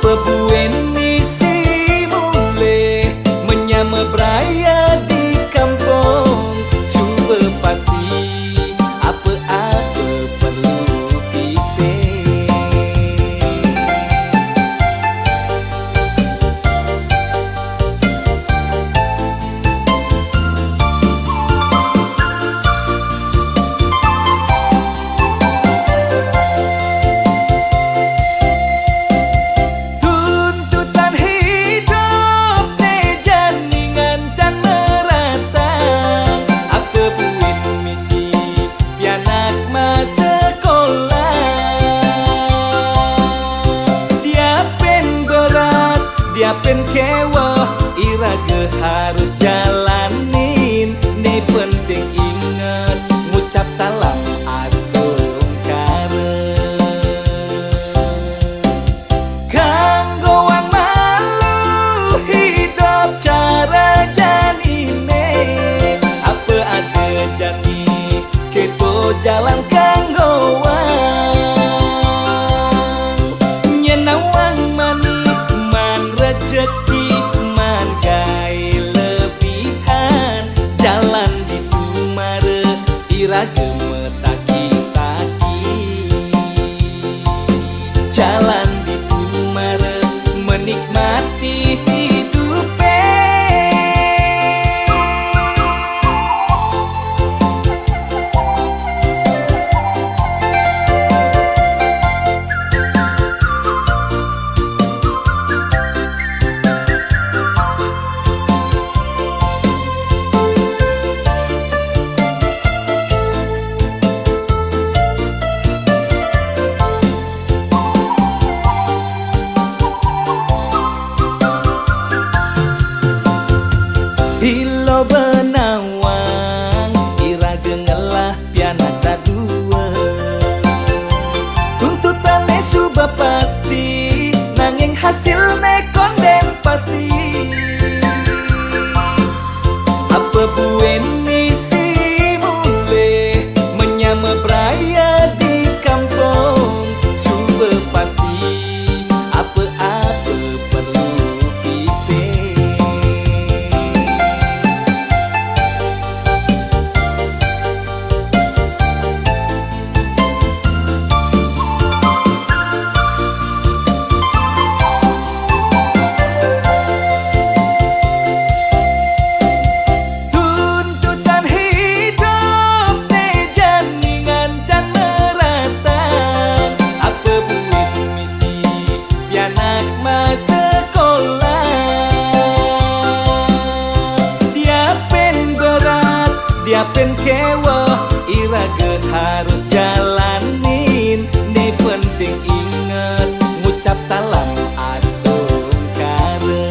Apa buen misi mulai menyama beraya di kampung. Cuba pasti apa-apa perlu kita. Tuntutan hidup te janingan can meratang. Apa buin misi pianak masa sekolah. Dia pen berat, dia pen kewah, iraga harus jalanin. Ni penting ingat ngucap salam astungkara. Kanggo wang malu hidup cara janine. Apa ada jani kepo jalan kanggo wang. Nyenawang manik man rejeki man gai lebihan. Jalan di tumare iraga metaki-taki. Jalan di tumare menikmati hidupe. Hilo benawang iraga ngelah pianak dadua. Tuntutannya suba pasti nanging hasilnya konden pasti. Apa buen misi mulai menyama beraya di kampung. Cuba pasti apa-apa perlu kita. Tuntutan hidup te janingan can meratang. Apa buin misi pianak masa sekolah. Dia pen berat, dia pen kewah, iraga harus jalanin. Ni penting ingat ngucap salam astungkara.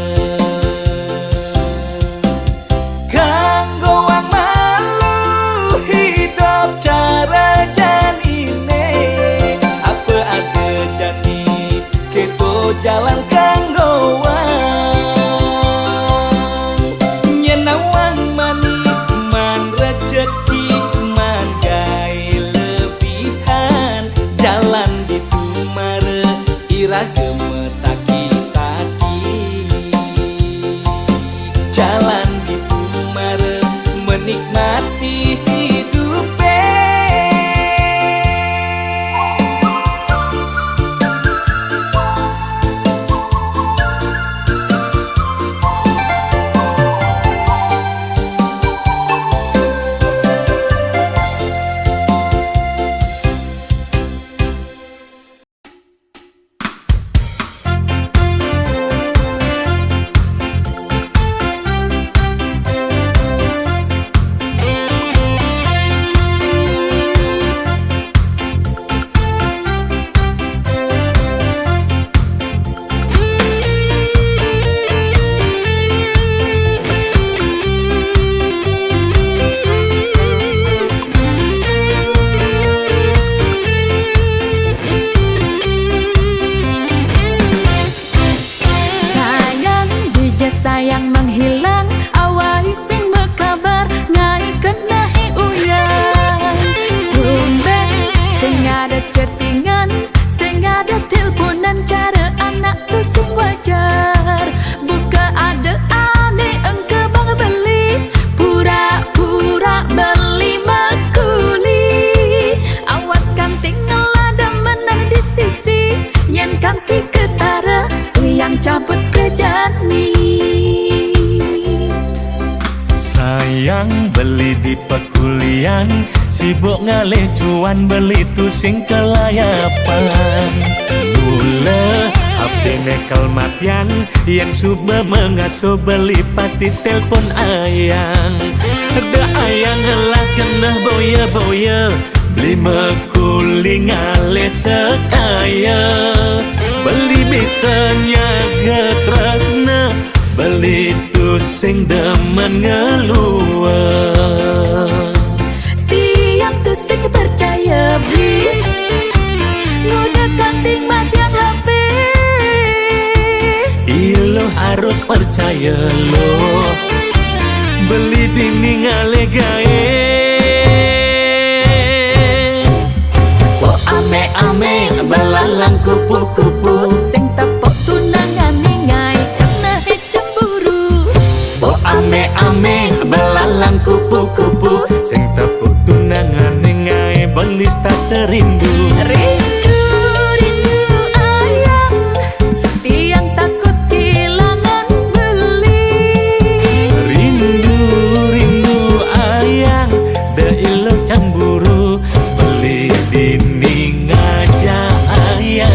Kanggo wang malu hidup cara janine. Apa ada jani kepo jalan kanggo wang. Nyenawang manik man rejeki man gai lebihan. Jalan di tumare iraga metaki-taki. Jalan di tumare menikmati hidupe. jani. Sayang beli di pekulian, sibuk ngalih cuan beli tu sing kelayapan. Mula HP nekel matian, yang suba mengasuh beli pasti telpon ayang. Ada ayang lah kena boya-boya, beli mekuling ngalih sekaya. Beli bisanya getresna, beli tu sing demen ngeluar. Tiang tu sing percaya beli, ngudah kanting matiang HP. Ilo harus percaya lo, beli dini ngale gae. Po ame-ame belalang kupu-kupu, sing tepok tunangan ningai karena cemburu. Po ame-ame belalang kupu-kupu, sing tepuk tunangan ningai belis tak terindu. Rindu, rindu ayang, tiang takut kehilangan beli. Rindu, rindu ayang, da ilo cemburu, beli dini ngajak ayang.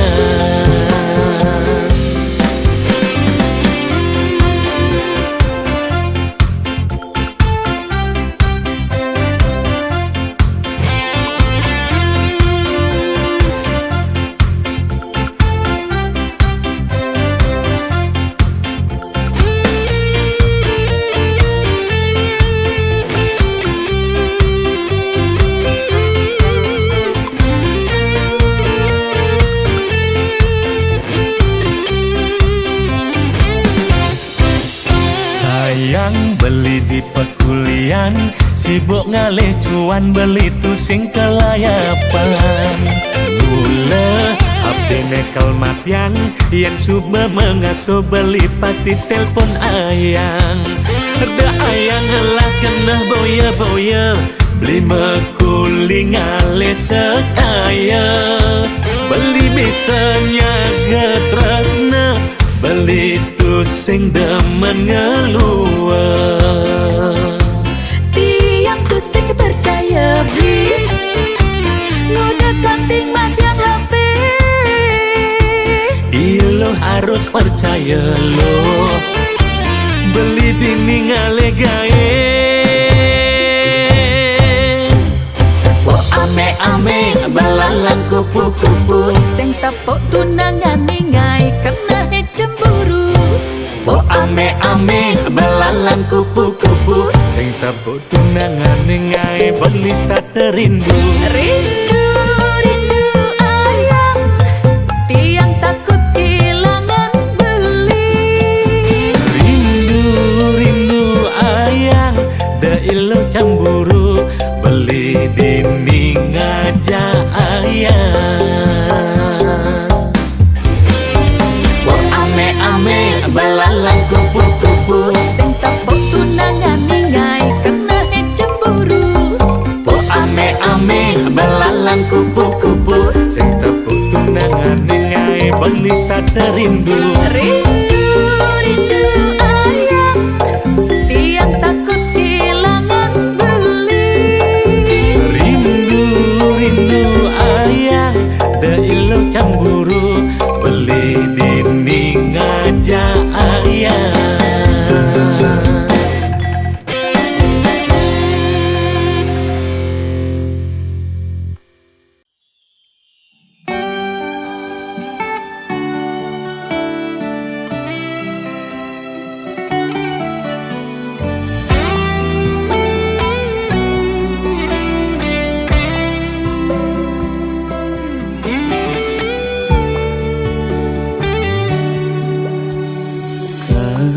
Sayang beli di pekulian, sibuk ngalih cuan beli tu sing kelayapan. Mula HP nekel matian, yang suba mengasuh beli pasti telpon ayang. Ada ayang lah kena boya-boya, beli mekuling ngalih sekaya. Beli bisanya getresna, beli tu sing demen ngeluar. Tiang tu sing percaya beli, ngudah kanting matiang HP. Ilo harus percaya lo, beli dini ngale gae. Po ame-ame belalang kupu-kupu, sing tepok tunangan ningai karena cemburu. Po ame-ame belalang kupu-kupu, sing tepuk tunangan ningai belis tak terindu. Rindu, rindu ayang, tiang takut kehilangan beli. Rindu, rindu ayang, da ilo cemburu, beli dini ngajak ayang. Po ame-ame belalang kupu-kupu, sing tepok tunangan ningai karena cemburu. Po ame-ame belalang kupu-kupu, sing tepuk tunangan ningai belis tak terindu. Rindu, rindu ayang, tiang takut kehilangan beli. Rindu, rindu ayang, da ilo cemburu, beli dini ngajak ayang.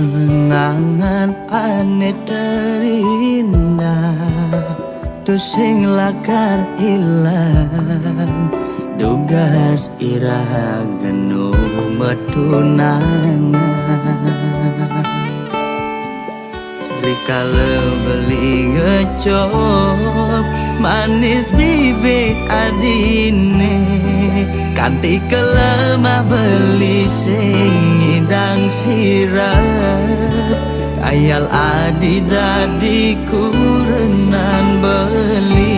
Kenangan ane terindah, tu sing lakar ilang, dugas irah genu metunangan. Rikala beli ngecop, manis bibit adine, kanti kelemah beli sing ngidang sirap ayal adi dadi kurenan beli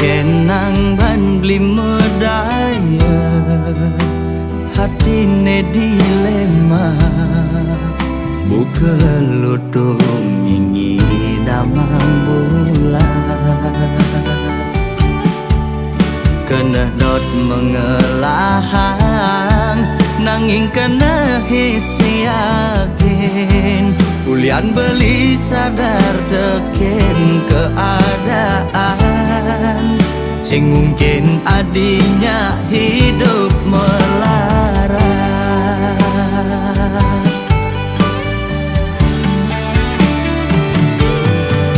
kenang ban beli medaya hatine dilema buka lutung ingin damang bulan kena dot mengelahang nanging kena hisi yakin ulian beli sadar deken keadaan sing mungkin adinya hidup melarat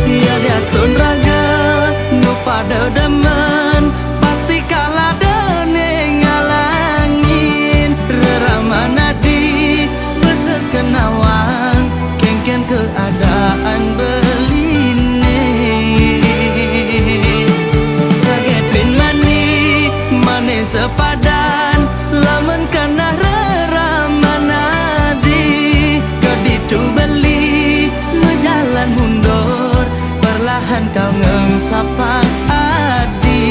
ya diastun raga nu pada demen pasti kalah dene ngalangin reramana di besar kenawang kengken keadaan beline saget bin mani mane sepadan lamun kana reramana di keditu beli menjalan mundur perlahan kau ngengsapa adi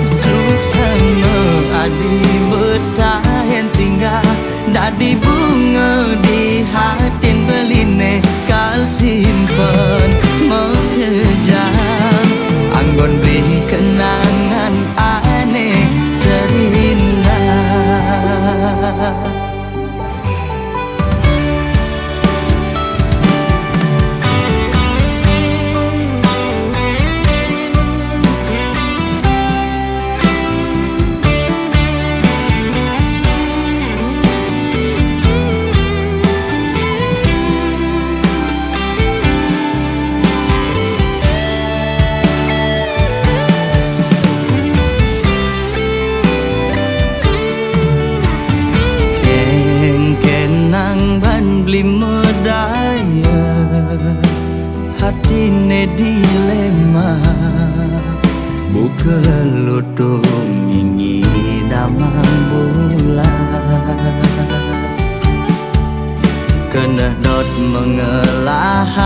suksana adi betahen singgah dadi bunga di hatin beline kal simpen mengejang anggon beri kenangan aneh terindah beli medaya hatine dilema buka lutung ingin damang bulan kena dot mengelahang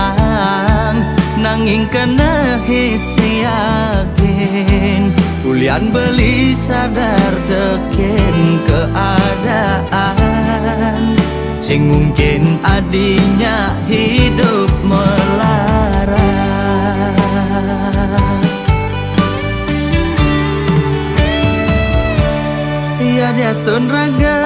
nanging kena hisi yakin ulian beli sadar deken keadaan sing mungkin adinya hidup melarat ya diastun raga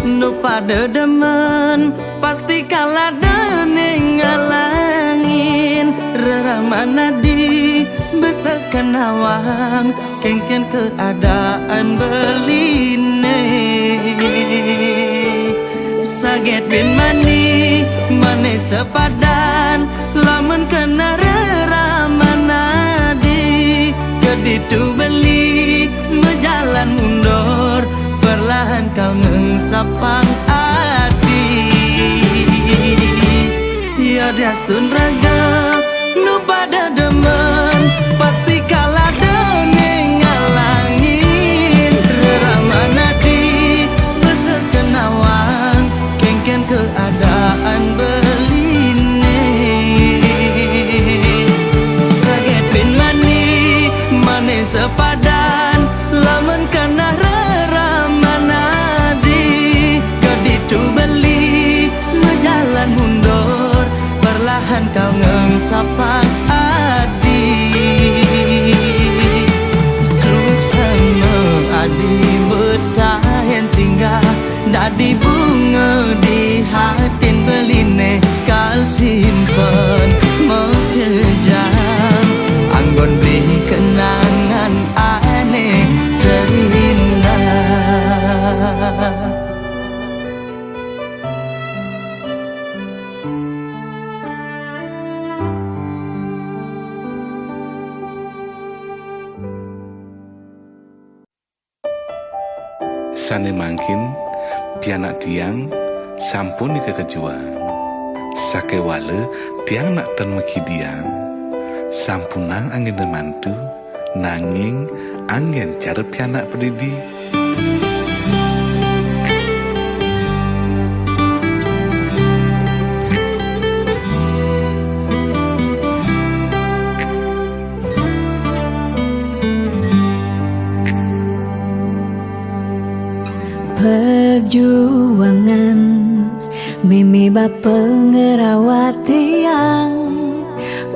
nu pada demen pasti kalah dene ngalangin reramana di besar kenawang kengken keadaan beline saget bin mani mane sepadan lamun kena reramana di keditu beli menjalan mundur perlahan kau ngengsapang adi ya diastun raga nu pada demen pasti kalah dene ngalangin reramana di besar kenawang kengken keadaan beline saget bin mani mane sepadan lamun kana reramana di keditu beli menjalan mundur perlahan kau ngengsapang adi suksana adi betahen singgah dadi bunga di hatin beline kal simpen mengejang anggon beri kenangan aneh terindah sane mangkin pianak tiang sampun kekejuan sakewale tiang nak ten meki diang Sampunang angin mantu, nanging angin cara pianak pedidi. Perjuangan mimi bapa ngerawat tiang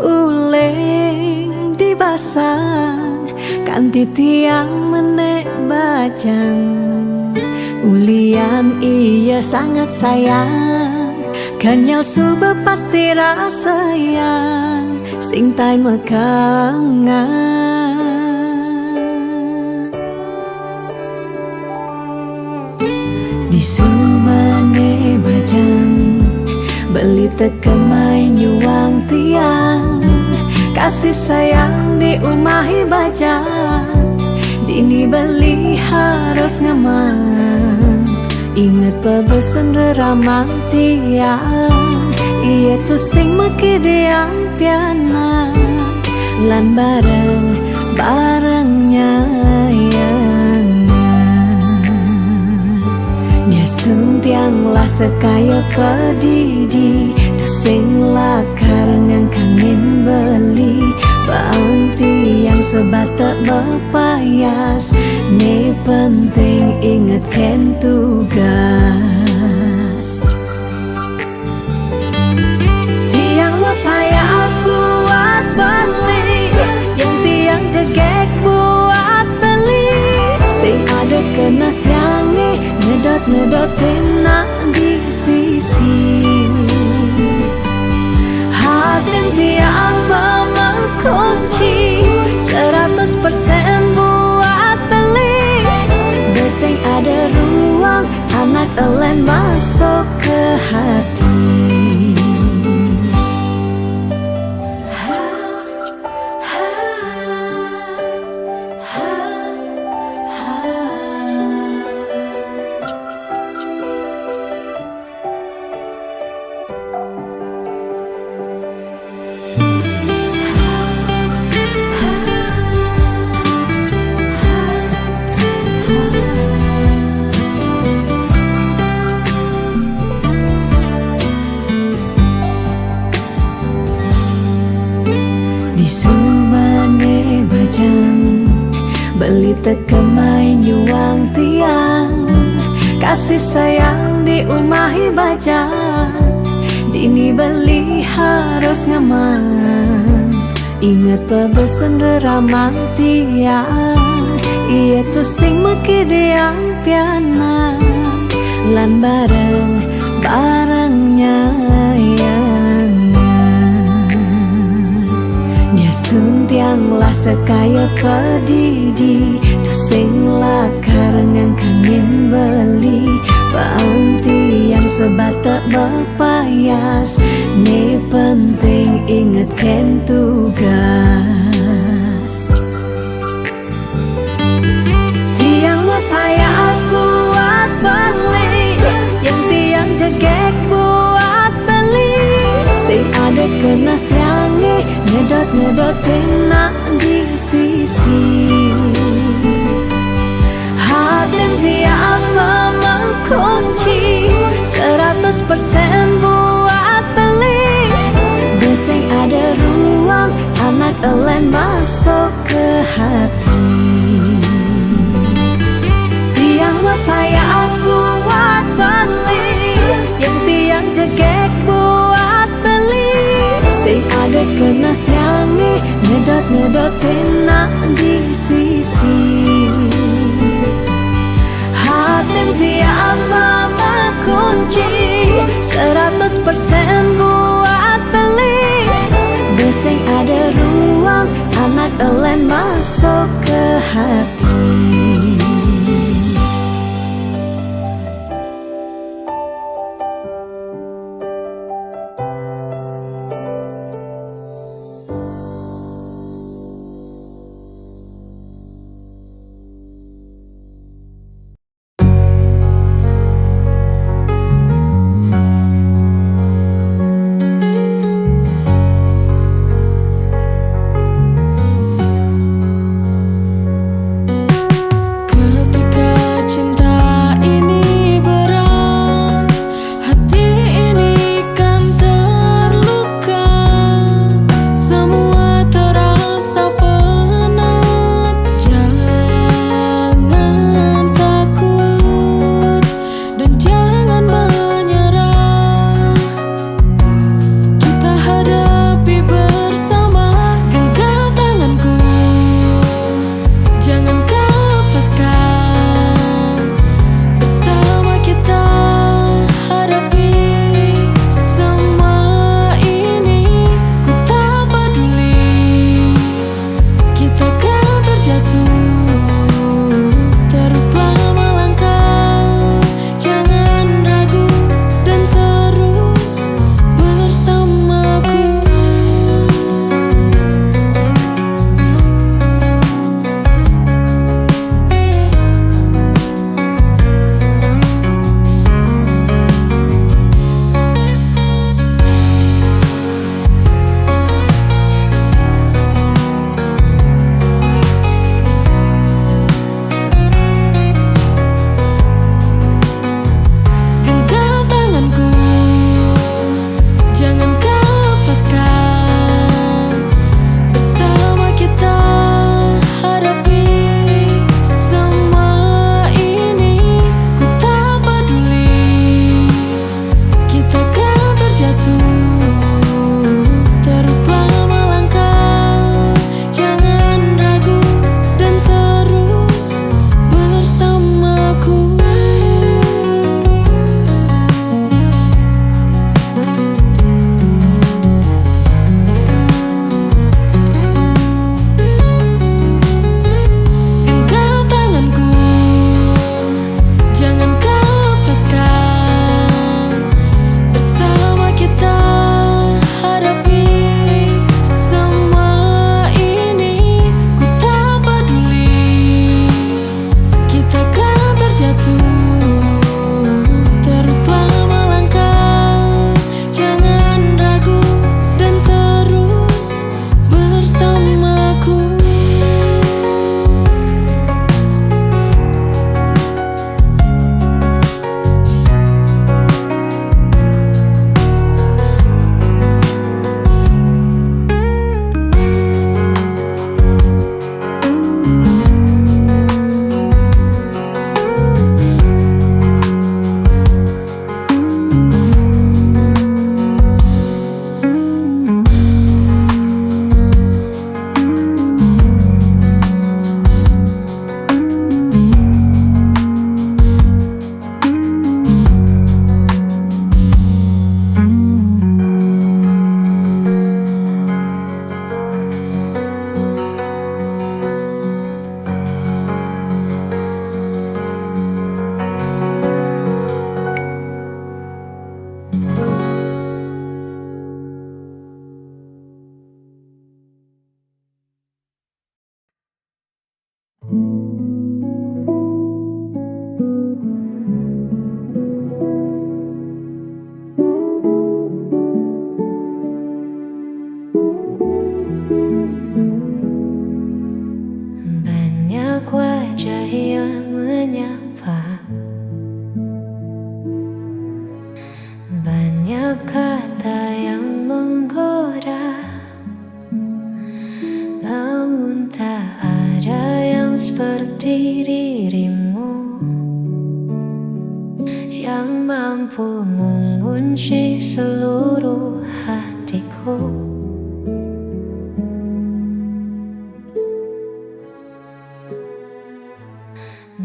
uling dibasang kanti tiang menek bajang ulian iya sangat sayang kanyal suba pasti rasa yang sing tai mekangan. Di sumane bajang beli tekemai nyuang tiang kasih sayang di umahi bajang dini beli harus ngeman inget pebesen ramang tiang iya tu sing meki diang piana lan barengnya Stung tiang lah sekaya pedidi tu sing lakar ngangkangin beli Bangti yang sebatak berpayas ne penting inget ken tugas Tiang berpayas buat beli yang tiang jegek buat beli sing ada kena tiangi ngedot-ngedotin nak di sisi hati tiang mengunci 100% buat beli beseng ada ruang anak elen masuk ke hati beli tekemai nyuang tiang kasih sayang di umahi bajang dini beli harus ngeman inget pebesen ramang tiang iya tu sing meki diang piana lan barengnya Stung tiang lah sekaya pedidi tu sing lakar ngangkangin beli Bangti yang sebatak berpayas ne penting inget ken tugas Tiang berpayas buat beli yang tiang jegek buat beli sing ada kena tiangi ngedot-ngedotin nak di sisi hati tiang mengunci 100% buat beli beseng ada ruang anak elen masuk ke hati tiang berpayas buat beli yang tiang jegek buat beli sing ada kena tiangi ngedot-ngedotin nak di sisi hati tiang mengunci 100% buat beli beseng ada ruang anak elen masuk ke hati cahaya menyapa. Banyak kata yang menggoda, namun tak ada yang seperti dirimu yang mampu mengunci seluruh hatiku.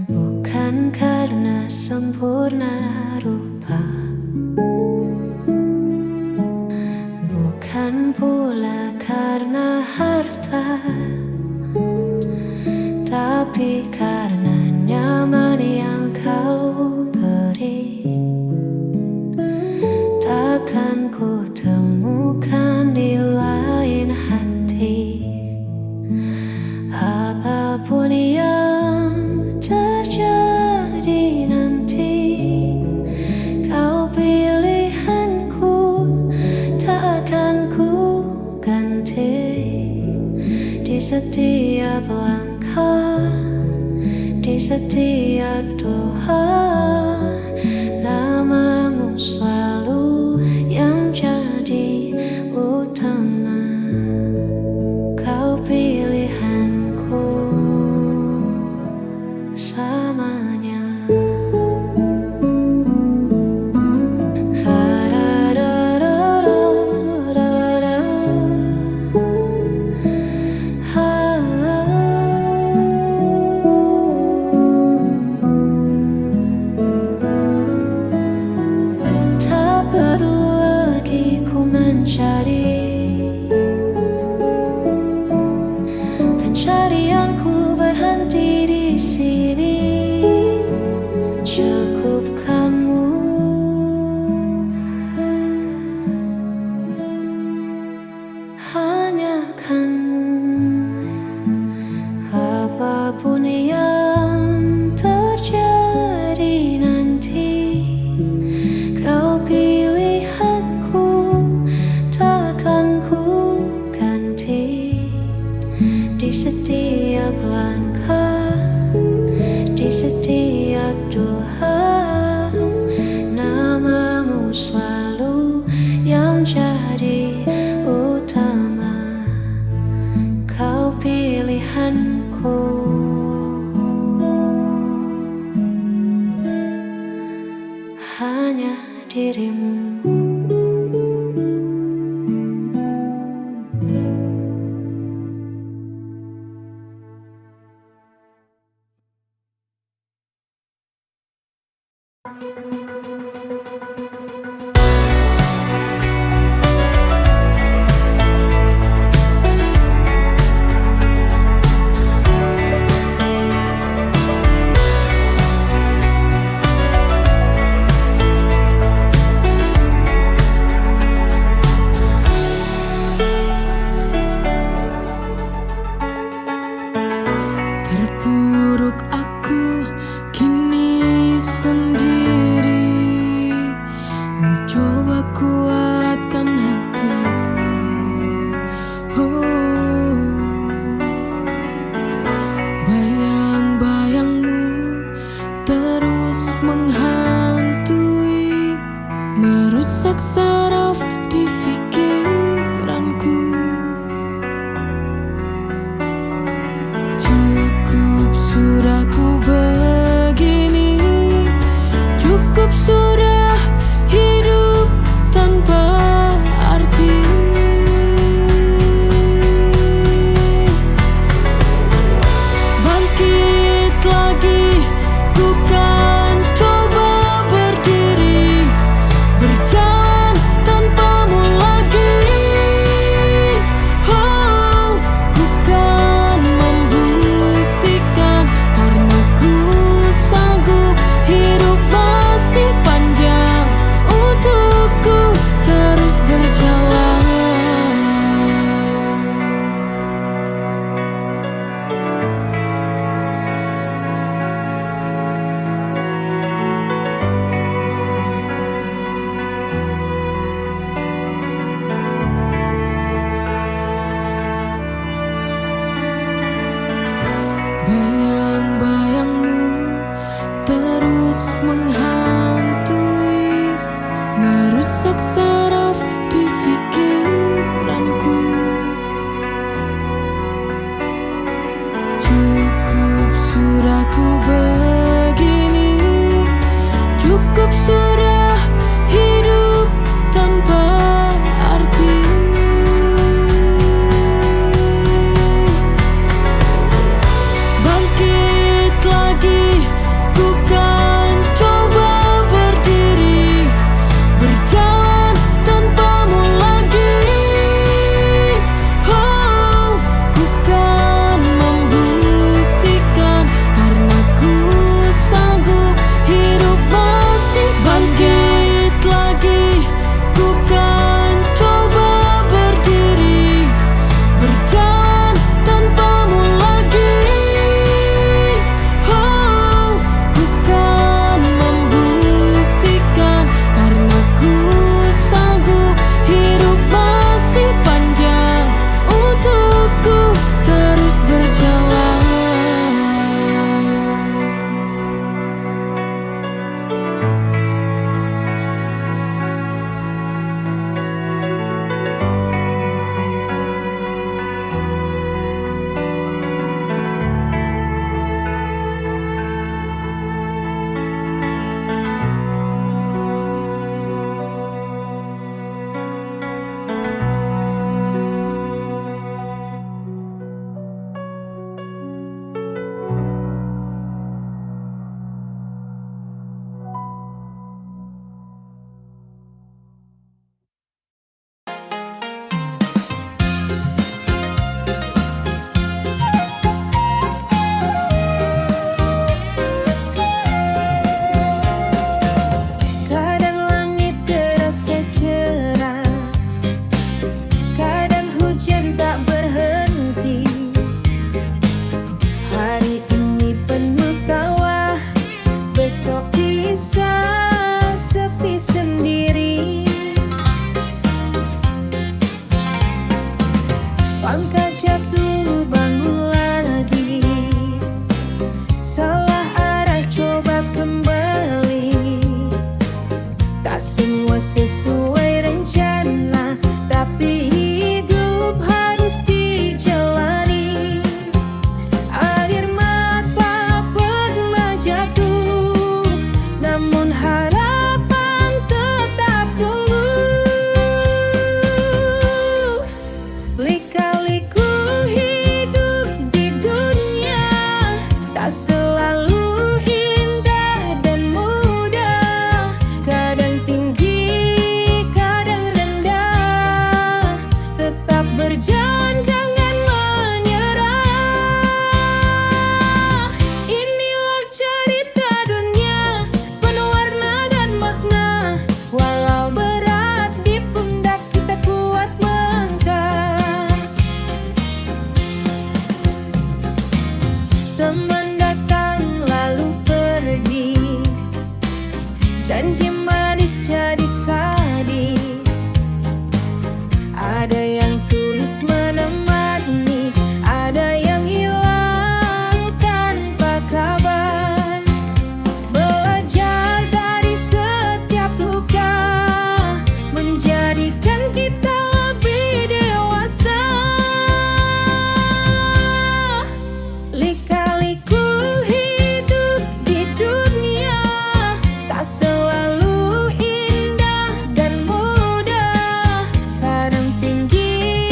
Bukan karena sempurna rupa, bukan pula karena harta, tapi karena nyaman yang kau beri. Takkan ku temukan di lain hati. Apapun yang terjadi nanti, kau pilihanku, tak akan ku ganti. Di setiap langkah, di setiap doa, namamu selalu yang jadi utama. Kau pilihanku selamanya. Tak perlu lagi ku mencari, pencarianku berhenti di sini. Cukup kamu, hanya kamu. Apapun yang terjadi nanti, kau pilihanku, takkan ku ganti. Di setiap langkah, di setiap doa, namamu selalu yang jadi utama. Kau pilihanku, hanya dirimu. Teman datang lalu pergi, janji manis jadi sadis. Ada yang tulis menemani, ada yang hilang tanpa kabar. Belajar dari setiap luka menjadikan kita lebih dewasa. Lika-liku hidup di dunia tak selalu indah dan mudah. Kadang tinggi,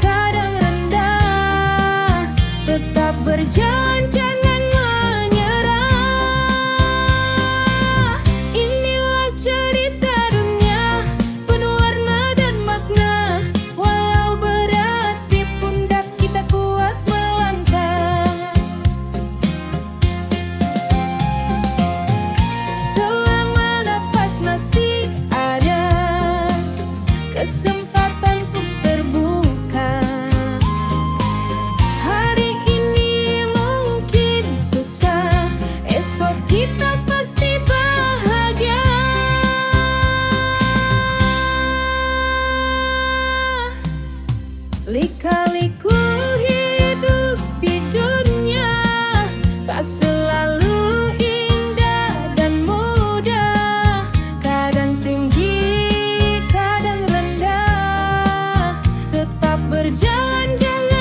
kadang rendah. Tetap berjalan, jangan menyerah. Inilah cerita dunia, penuh warna dan makna. Walau berat di pundak, kita kuat melangkah. Selama nafas masih ada, kesempatan untuk terbuka. Hari ini mungkin susah, esok kita pasti bahagia. Lika-liku hidup di dunia tak selalu indah dan mudah. Kadang tinggi, kadang rendah. Tetap berjalan, jangan